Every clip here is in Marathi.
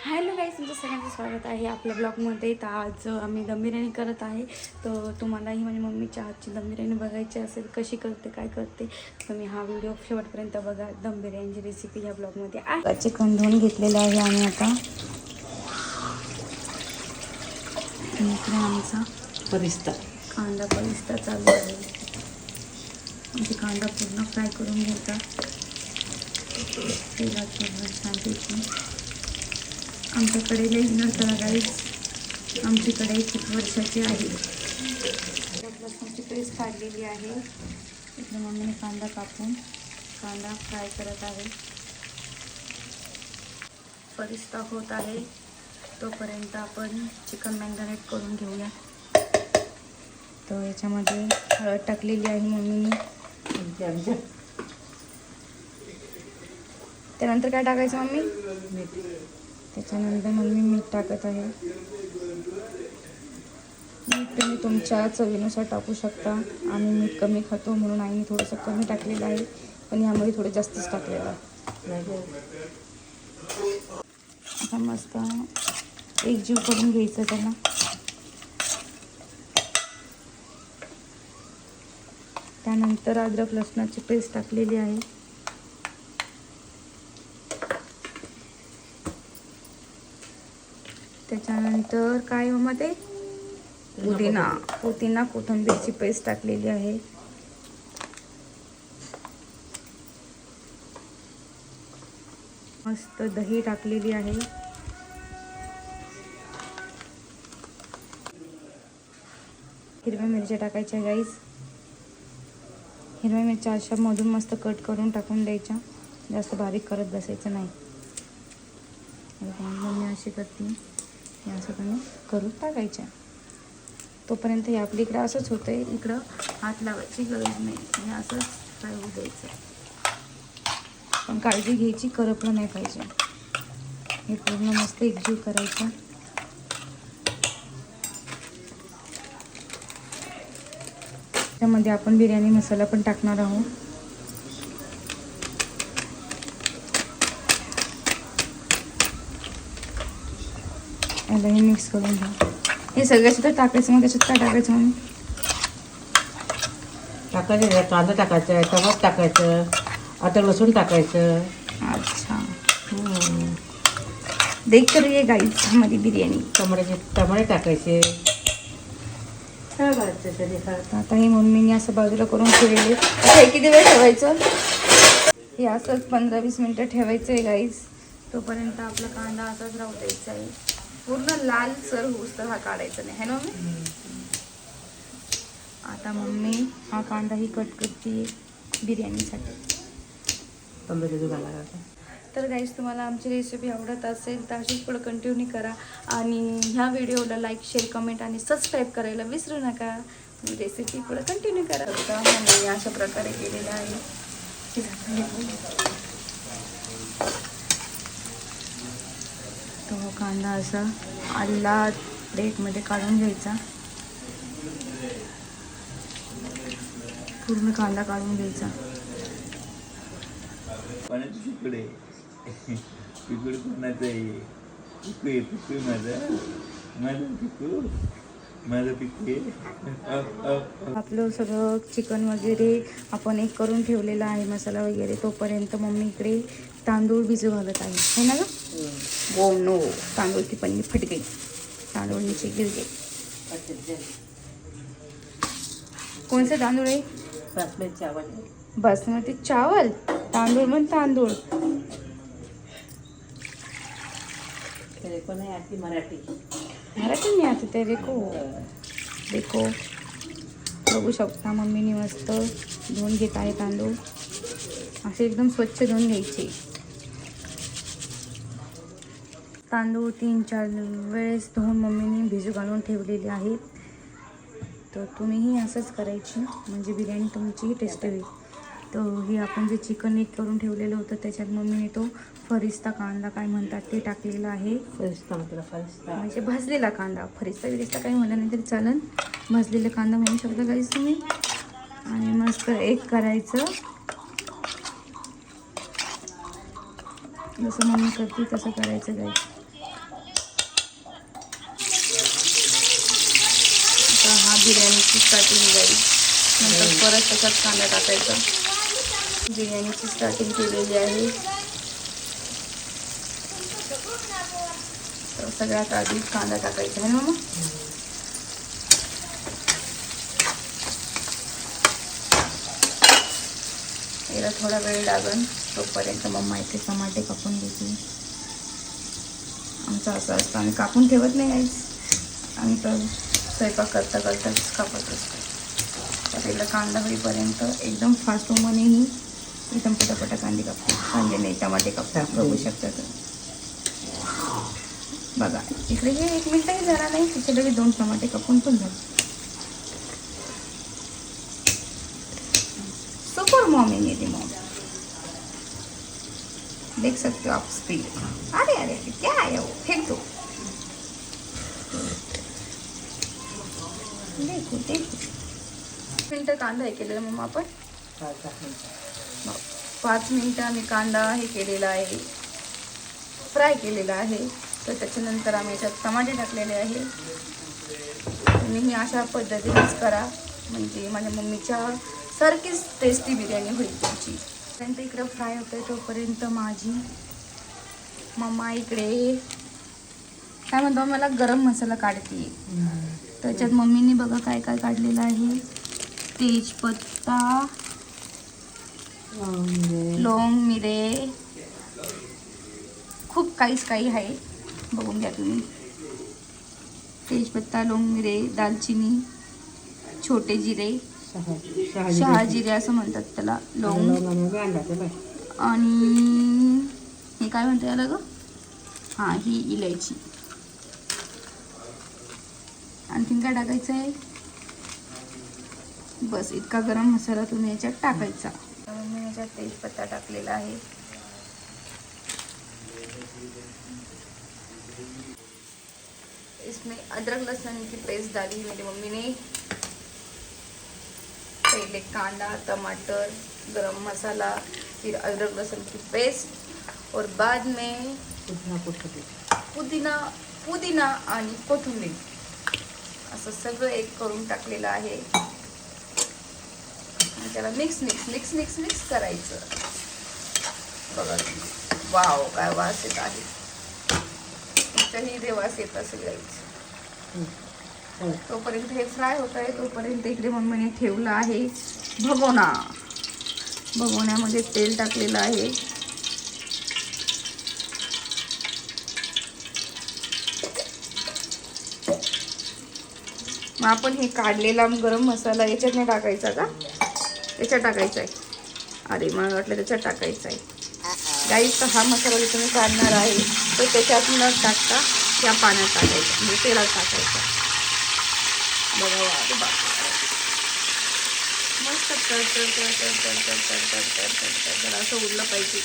हॅलो गाईस, तुमचं सगळ्यांचं स्वागत आहे आपल्या ब्लॉगमध्ये. तर आज आम्ही दम बिर्याणी करत आहे. तर तुम्हालाही माझ्या मम्मीच्या हातची दम बिर्याणी बघायची असेल, कशी करते काय करते, तुम्ही हा व्हिडिओ शेवटपर्यंत बघा. दम बिर्याणीची रेसिपी ह्या ब्लॉगमध्ये आहे. चिकन धुवून घेतलेलं आहे आणि आता इकडे आमचा कांदा परिस्ता चालू आहे. आमचे कांदा पूर्ण फ्राय करून घ्यायचा तेलात पूर्ण छानपैकी. आमच्याकडे लई नसतं गाईस, आमची कढई खूप वर्षाची आहे. लसूणची पेस्ट काढलेली आहे. इकडे मम्मीने कांदा कापून कांदा फ्राय करत आहे. फरिस्ता होत आहे तोपर्यंत आपण चिकन मॅरिनेट करून घेऊया. तर याच्यामध्ये हळद टाकलेली आहे मम्मीने. त्यानंतर काय टाकायचं मम्मी? त्याच्यानंतर मम्मी मीठ टाकत आहे. मीठ तुम्ही तुमच्या चवीनुसार टाकू शकता. आम्ही मीठ कमी खातो म्हणून आईने थोडंसं कमी टाकलेलं आहे, पण यामध्ये थोडं जास्तच टाकलेलं आहे. आता मस्त एकजीव करून घ्यायचं त्याला. त्यानंतर अद्रक लसणाची पेस्ट टाकलेली आहे. त्याच्यानंतर काय मध्ये पुदिना कोथिंबीरची पेस्ट टाकलेली आहे. मस्त दही टाकलेली आहे. हिरव्या मिरच्या टाकायच्या गाईस. हिरव्या मिरच्या अशा मधून मस्त कट करून टाकून द्यायच्या, जास्त बारीक करत बसायचं नाही. मम्मी अशी करते, हे असं तुम्ही करून टाकायच्या. तोपर्यंत हे आपल्या इकडं असंच होतं आहे. इकडं हात लावायची गरज नाही, हे असंच फ्राय होऊ द्यायचं. पण काळजी घ्यायची, करपलं नाही पाहिजे. हे पूर्ण मस्त एकजीव करायचं. त्यामध्ये आपण बिर्याणी मसाला पण टाकणार आहोत. याला हे मिक्स करून घ्या. हे सगळ्याच तर टाकायचं. मग त्याच्यात काय टाकायचं म्हणून टाकायचं? कांदा टाकायचं, टमाटर टाकायचं, आता लसूण टाकायचं. अच्छा, देख तर ये गाईस हमारी बिर्याणी. टमाटे टाकायचे. आता ही मम्मीने असं बाजूला करून ठेवले. आता हे किती वेळ ठेवायचं? हे असंच 15-20 मिनटं ठेवायचं आहे गाईस. तोपर्यंत आपला कांदा असाच राहू द्यायचा आहे. पूर्ण लाल सर होऊस तर हा काढायचा नाही, है ना मम्मी? आता मम्मी हा कांदाही कट करते बिर्याणीसाठी. तर गाईस, तुम्हाला आमची रेसिपी आवडत असेल तर अशीच पुढं कंटिन्यू करा. आणि ह्या व्हिडिओला लाईक, शेअर, कमेंट आणि सबस्क्राईब करायला विसरू नका. रेसिपी पुढं कंटिन्यू करा. मम्मी अशा प्रकारे केलेलं आहे. तो कांदा असा आल्ला प्लेटमध्ये काढून घ्यायचा. पूर्ण कांदा काढून घ्यायचा. तिकडे तिकडे कोणाचं आहे? पिकू माझं पिकू. आपलं सगळं चिकन वगैरे आपण एक करून ठेवलेलं आहे, मसाला वगैरे. तोपर्यंत मम्मी इकडे तांदूळ भिजू घालत आहे, है ना ग? वो नो, तांदूळ की पन्नी फट गई, तांदूळ नीचे गिर गए. कौन से तांदूळ आहे? बासमती चावल. तांदूळ म्हण तांदूळ. मराठी नहीं आती तेरे को? देखो, बघू शकता मम्मीने मस्त धुवून घेत आहे तांदूळ. असे एकदम स्वच्छ धुवून घ्यायचे. तांदूळ 3-4 वेळेस धुवून मम्मीने भिजू घालून ठेवलेले आहेत. तर तुम्हीही असंच करायची, म्हणजे बिर्याणी तुमचीही टेस्ट होईल. तर हे आपण जे चिकन एक करून ठेवलेलं होतं त्याच्यात मम्मीने तो फरिस्ता कांदा काय म्हणतात ते टाकलेला आहे. फरिस्ता म्हणजे भाजलेला कांदा. फरिस्ता काही म्हणलं नाही तरी चालेल. भाजलेला कांदा म्हणू शकता काहीच तुम्ही. आणि मस्त एक करायचं. जसं मम्मी करते तसं करायचं गाईस. बिर्याणीची स्टार्टिंग जाईल. नंतर परत त्याच्यात कांदा टाकायचा. बिर्याणीची स्टार्टिंग केलेली आहे. तर सगळ्यात आधी कांदा टाकायचा आहे ना मग. याला थोडा वेळ लागेल. तोपर्यंत मम्मा इथे टमाटे कापून घेते. आमचं असं असतं, आम्ही कापून ठेवत नाही आईच, आम्ही तर स्वयंपाक करता करताच कापत असतो. तर पहिला कांदा होईपर्यंत एकदम फास्ट होमनेही एकदम पटापटा कांदे कापते. कांदे नाही, टमाटे कापतात, बघू शकता. तर बघा इकडे हे 1 मिनटही झाला नाही, तिथे लगेच 2 टमाटे कापून पण झाले. सुपर मॉम है मेरी मॉम, देख सकते हो आप स्पीड. अरे अरे अरे क्या है वो, फेंक दो. देखो देखो. मिनटं कांदा हे केलेलं मग आपण 5 मिनटं आम्ही कांदा हे केलेला आहे, फ्राय केलेला आहे. तर त्याच्यानंतर आम्ही याच्यात टमाटे टाकलेले आहे. तुम्ही अशा पद्धतीनेच करा, म्हणजे माझ्या मम्मीच्या सारखीच टेस्टी बिर्याणी होईल तुमची. त्यानंतर इकडं फ्राय होतं तोपर्यंत माझी मम्मा इकडे काय म्हणतो, मला गरम मसाला काढते. त्याच्यात मम्मीने बघा काय काय काढलेलं आहे. तेजपत्ता, लवंग, मिरे, खूप काही आहे, बघून घ्या तुम्ही. तेजपत्ता, लवंग, मिरे, दालचिनी, छोटे जिरे, शहाजिरे असं म्हणतात त्याला, लवंग, आणि हे काय म्हणते याला ग, हां ही इलायची. आणखीन काय टाकायचं आहे, बस इतका गरम मसाला तुम्ही याच्यात टाकायचा. मी याच्यात तेजपत्ता टाकलेला आहे. इसमें अदरक लहसुन की पेस्ट डाली मेरी मम्मी ने. पहले कांदा, टमाटर, गरम मसाला, फिर अदरक लहसुन की पेस्ट और बाद में पुदीना आणि कोथिंबीर असं सगळं एक करून टाकलेलं आहे. आणि त्याला मिक्स करायचं. बघा वाव काय वास येत आहे, इतकाही इथे वास येत असेल गाईच. तोपर्यंत हे फ्राय होत आहे, तोपर्यंत इकडे मम्मीने ठेवलं आहे भगोना. भगोन्यामध्ये तेल टाकलेलं आहे. मग आपण हे काढलेला गरम मसाला याच्यात नाही टाकायचा का, याच्यात टाकायचा आहे. अरे मला वाटलं त्याच्यात टाकायचा आहे. गाईस, तर हा मसाला जो तुम्ही काढणार आहे तो त्याच्यात न टाकता या पाण्यात टाकायचा, म्हणजे तेलात टाकायचा. बघा वा मस्त तर असं उरलं पाहिजे.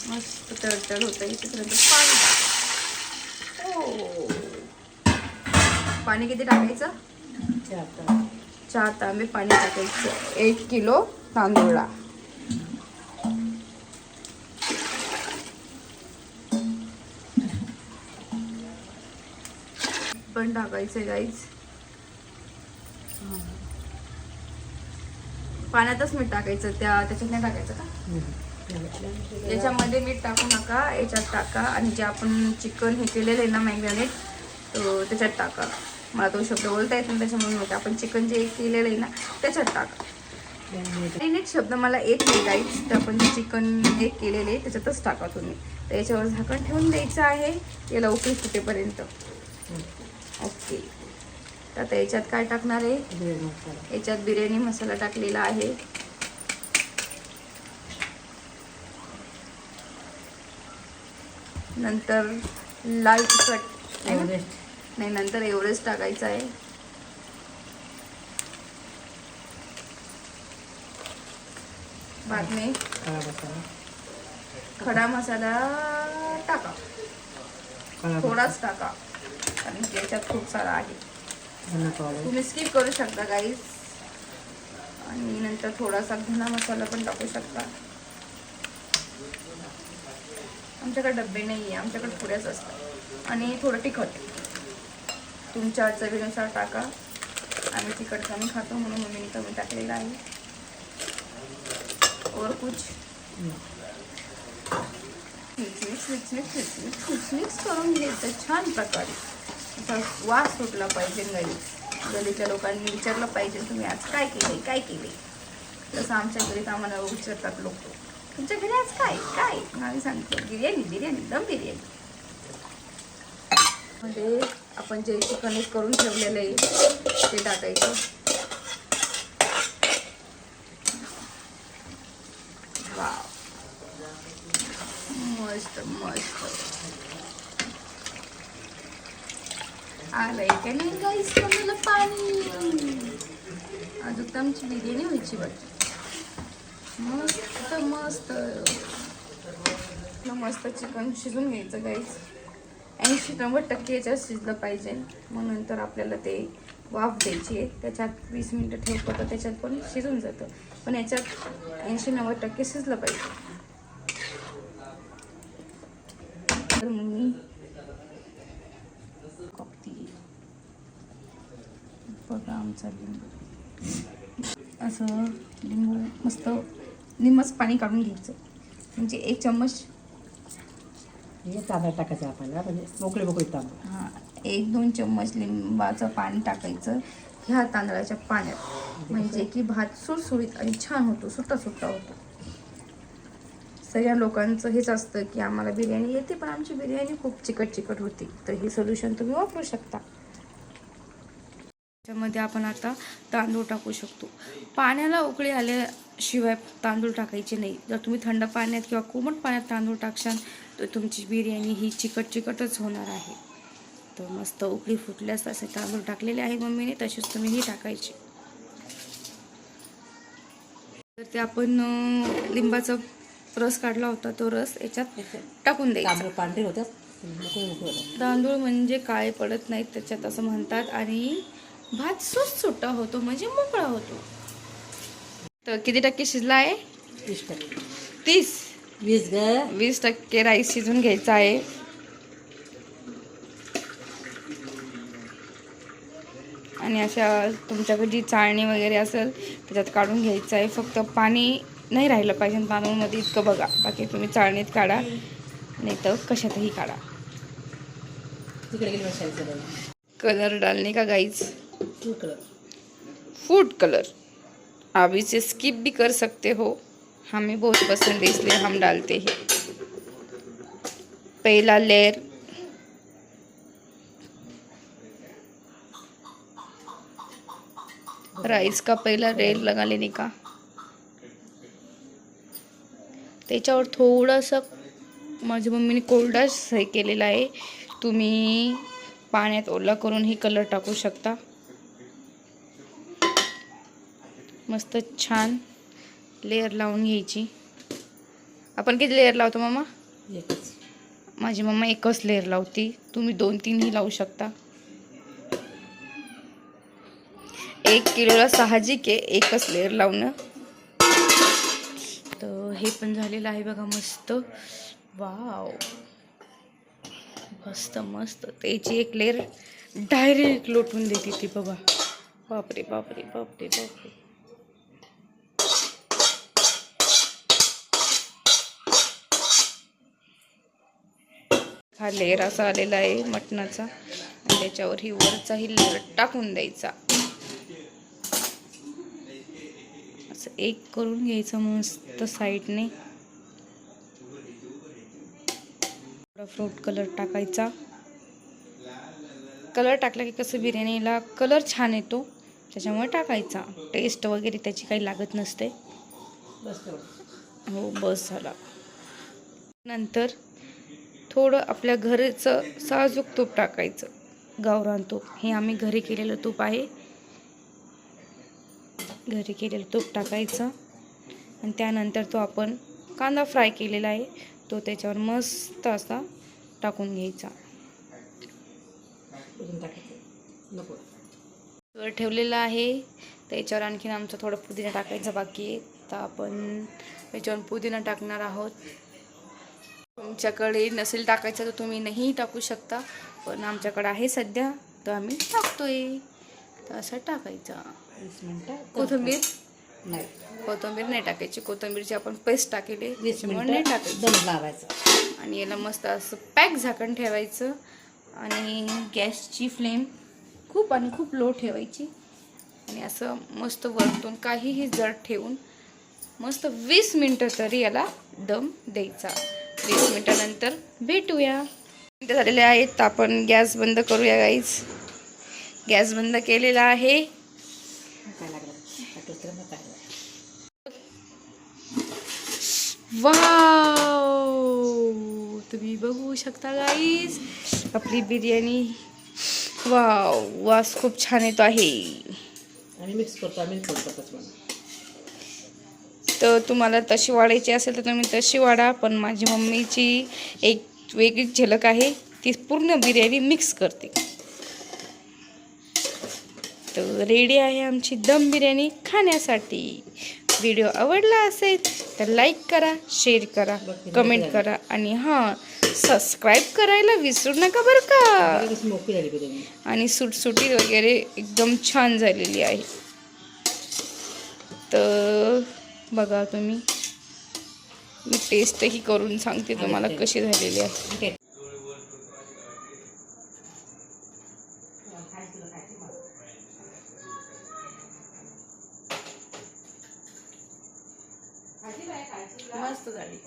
मस्त तडतड होतं. इथेपर्यंत पाणी टाकायचं. हो, पाणी किती टाकायचं, 4 तांबे पाणी टाकायचं 1 किलो तांदूळला. पण टाकायचं गाईज, पाण्यातच मीठ टाकायचं, त्याच्यात नाही टाकायचं का. याच्यामध्ये मीठ टाकू नका, याच्यात टाका. आणि जे आपण चिकन हे केलेलं आहे ना मॅरिनेट, तो त्याच्यात टाका. मला तो शब्द बोलता येत नाही त्याच्यामुळे आपण चिकन जे केलेलं आहे ना त्याच्यात टाका. मॅरिनेट शब्द मला येत नाही गाईज, तर आपण जे चिकन हे केलेलं आहे त्याच्यातच टाका तुम्ही. तर याच्यावर झाकण ठेवून द्यायचं आहे याला उकळी फुटेपर्यंत. ओके, तर आता याच्यात काय टाकणार आहे, याच्यात बिर्याणी मसाला टाकलेला आहे. नंतर लाल तिखट नाही, नंतर एव्हरेस्ट टाकायचं आहे. बाद में खडा मसाला टाका, थोडाच टाका कारण की याच्यात खूप सारा आहे. तुम्ही स्किप करू शकता गाईज. आणि नंतर थोडासा धना मसाला पण टाकू शकता. आमच्याकडे डब्बे नाही आहे, आमच्याकडे पुऱ्याच असतात. आणि थोडं तिखट तुमच्या चवीनुसार टाका. आम्ही तिखट कमी खातो म्हणून मम्मीने कमी टाकलेलं आहे. और कुछ मिक्स करून घ्यायचं छान प्रकारे. असा वास सुटला पाहिजे गलीच्या लोकांनी विचारलं पाहिजे तुम्ही आज काय केलंय काय केलंय. तसं आमच्या घरीत आम्हाला विचारतात लोक, तुमच्या घरी आज काय काय. आम्ही सांगतो बिर्याणी दम बिर्याणी. मध्ये आपण जे चिकन करून ठेवलेलं आहे ते टाकायचं. वाव, मस्त आलंय का नाही गाईस मला पाणी. अजून आमची बिर्याणी व्हायची बाकी. मस्त चिकन शिजून घ्यायचं गाईस. 80-90% याच्यात शिजलं पाहिजे. मग नंतर आपल्याला ते वाफ द्यायची आहे. त्याच्यात 20 मिनटं ठेवतो तर त्याच्यात पण शिजून जातं. पण याच्यात 80-90% शिजलं पाहिजे. तर मी बघा आमचा लिंबू, असं लिंबू मस्त निम्मच पाणी काढून घ्यायचं. म्हणजे 1 चम्मच तांदूळ टाकायचं आपल्याला, म्हणजे मोकळे तांदूळ. 1-2 चम्मच लिंबाचं पाणी टाकायचं ह्या तांदळाच्या पाण्यात. म्हणजे की भात सुटसुटीत आणि छान होतो, सुट्टा होतो. सगळ्या लोकांचं हेच असतं की आम्हाला बिर्याणी येते पण आमची बिर्याणी खूप चिकट होती. तर हे सोल्युशन तुम्ही वापरू शकता. त्यामध्ये आपण आता तांदूळ टाकू शकतो. पाण्याला उकळी आल्याशिवाय तांदूळ टाकायचे नाही. जर तुम्ही थंड पाण्यात किंवा कोमट पाण्यात तांदूळ टाकशाल तर तुमची बिर्याणी ही चिकटच होणार आहे. तर मस्त उकळी फुटल्यास असे तांदूळ टाकलेले आहे मम्मीने, तसेच तुम्हीही टाकायचे. तर ते आपण लिंबाचा रस काढला होता तो रस याच्यात टाकून द्यायचा. तांदूळ पांढरे होतात, तांदूळ म्हणजे काळे पडत नाहीत त्याच्यात असं म्हणतात. आणि भात सुट्टा होतो म्हणजे मोकळा होतो. तर किती टक्के शिजला आहे? 30. 20% राईस शिजून घ्यायचा आहे. आणि अशा तुमच्याकडे जी चाळणी वगैरे असेल त्याच्यात काढून घ्यायचं आहे. फक्त पाणी नाही राहिलं पाहिजे तांदूळमध्ये इतकं बघा. बाकी तुम्ही चाळणीत काढा नाही तर कशातही काढा. कलर डालने का गाइस? फूड कलर आप इसे स्किप भी कर सकते हो, हमें बहुत पसंद है इसलिए हम डालते हैं. पहला लेयर राइस का पहला लेयर लगा लेने का. त्याच्यावर थोडंसं माझ्या मम्मीने कोरडाच हे केलेला आहे. तुम्ही पाण्यात ओला करून ही कलर टाकू शकता. मस्त छान लेयर लावून घ्यायची. आपण किती लेयर लावतो मामा? एकच. माझी मम्मा एकच लेयर लावती. तुम्ही 2-3 ही लावू शकता. 1 किलोला साहजिक आहे एकच लेयर लावणं. तर हे पण झालेलं आहे बघा मस्त. वाव, मस्त. त्याची एक लेयर डायरेक्ट लोटून देते ती बघा. बापरे. हा लेयर असा आलेला आहे मटणाचा. आणि त्याच्यावर ही वरचाही लेयर टाकून द्यायचा. असं एक करून घ्यायचं मस्त साईडने. फ्रूट कलर टाकायचा. कलर टाकला की कसं बिर्याणीला कलर छान येतो, त्याच्यामुळे टाकायचा. टेस्ट वगैरे त्याची काही लागत नसते. हो बस झाला. नंतर थोडं आपल्या घरचं साजूक तूप टाकायचं, गावरान तूप. हे आम्ही घरी केलेलं तूप आहे. घरी केलेलं तूप टाकायचं. आणि त्यानंतर तो आपण कांदा फ्राय केलेला आहे तो त्याच्यावर मस्त असा टाकून घ्यायचा. वर ठेवलेला आहे तर याच्यावर आणखीन आमचं थोडं पुदिना टाकायचं बाकी आहे. तर आपण याच्यावर पुदिना टाकणार आहोत. तुमच्याकडे नसेल टाकायचं तर तुम्ही नाही टाकू शकता, पण आमच्याकडे आहे सध्या तर आम्ही टाकतोय. तर असं टाकायचं. 20 मिनिटं कोथिंबीर नाही, कोथिंबीर नाही टाकायची. कोथिंबीरची आपण पेस्ट टाकेली 20 त्याच्यामुळे नाही मिनिटं टाकायची. दम लावायचा. आणि याला मस्त असं पॅक झाकण ठेवायचं आणि गॅसची फ्लेम खूप आणि खूप लो ठेवायची आणि असं मस्त वरतून काहीही जड ठेवून मस्त 20 मिनटं तरी याला दम द्यायचा. 20 मिनटानंतर भेटूया. मिनटं झालेले आहेत तर आपण गॅस बंद करूया गाईज. गॅस बंद केलेला आहे. काय लागलं टाकायचं मग काय लागलं. वाव, तुम्ही बघू शकता गाईज आपली बिर्याणी. वाव, वास खूप छान येतो आहे. आम्ही मिक्स करतो, आम्ही करतोच म्हणून. तर तुम्हाला तशी वाढायची असेल तर तुम्ही तशी वाढा, पण माझी मम्मीची एक वेगळीच झलक आहे, ती पूर्ण बिर्याणी मिक्स करते. तर रेडी आहे आमची दम बिर्याणी खाण्यासाठी. व्हिडिओ आवडला असेल तर लाईक करा, शेअर करा, कमेंट करा आणि हां सबस्क्राईब करायला विसरू नका बरं का. कशी मोकळी झाली बिर्याणी. आणि सुटसुटीत वगैरे एकदम छान झालेली आहे. तर बघा तुम्ही, मी टेस्टही करून सांगते तुम्हाला कशी झालेली आहे. ठीक आहे. मस्त झाली.